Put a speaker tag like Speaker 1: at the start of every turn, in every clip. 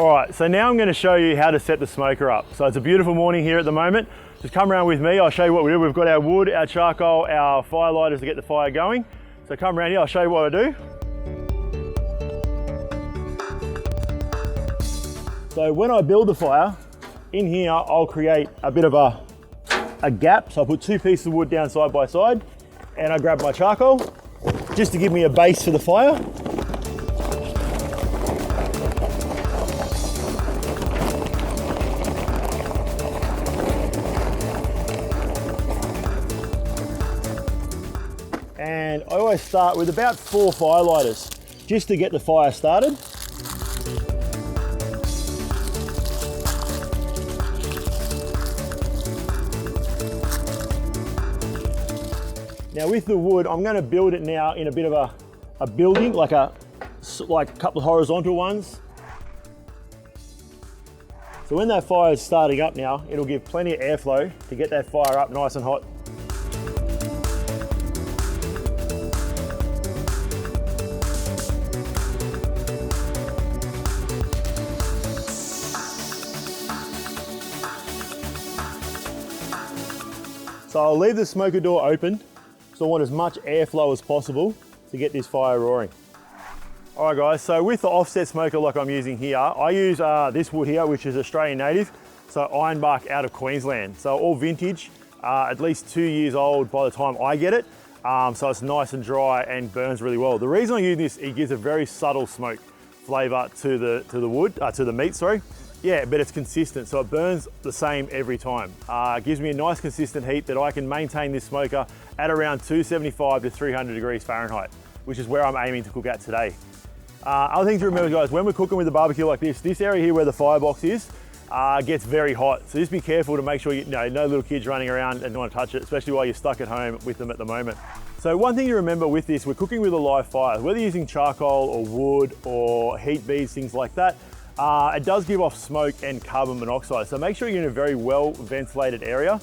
Speaker 1: All right, so now I'm going to show you how to set the smoker up. So it's a beautiful morning here at the moment. Just come around with me, I'll show you what we do. We've got our wood, our charcoal, our fire lighters to get the fire going. So come around here, I'll show you what I do. So when I build the fire, in here I'll create a bit of a gap. So I put 2 pieces of wood down side by side and I grab my charcoal just to give me a base for the fire. And I always start with about 4 fire lighters just to get the fire started. Now with the wood, I'm going to build it now in a bit of a building, like a couple of horizontal ones. So when that fire is starting up now, it'll give plenty of airflow to get that fire up nice and hot. So I'll leave the smoker door open, so I want as much airflow as possible to get this fire roaring. All right guys, so with the offset smoker like I'm using here, I use this wood here, which is Australian native, so ironbark out of Queensland. So all vintage, at least 2 years old by the time I get it. So it's nice and dry and burns really well. The reason I use this, it gives a very subtle smoke flavor to the meat, sorry. Yeah, but it's consistent, so it burns the same every time. It gives me a nice consistent heat that I can maintain this smoker at around 275 to 300 degrees Fahrenheit, which is where I'm aiming to cook at today. Other thing to remember guys, when we're cooking with a barbecue like this area here where the firebox is, gets very hot. So just be careful to make sure no little kids running around and want to touch it, especially while you're stuck at home with them at the moment. So one thing to remember with this, we're cooking with a live fire, whether you're using charcoal or wood or heat beads, things like that. It does give off smoke and carbon monoxide, so make sure you're in a very well ventilated area,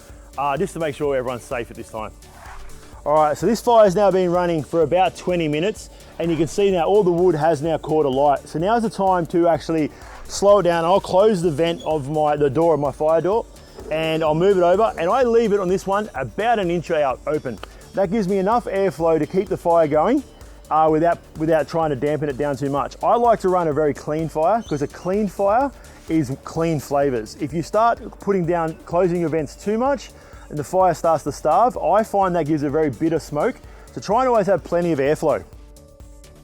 Speaker 1: just to make sure everyone's safe at this time. All right, so this fire's now been running for about 20 minutes, and you can see now all the wood has now caught alight. So now's the time to actually slow it down. I'll close the vent of the door of my fire door, and I'll move it over, and I leave it on this one about 1 inch out open. That gives me enough airflow to keep the fire going. Without trying to dampen it down too much. I like to run a very clean fire because a clean fire is clean flavors. If you start closing your vents too much and the fire starts to starve, I find that gives a very bitter smoke. So try and always have plenty of airflow.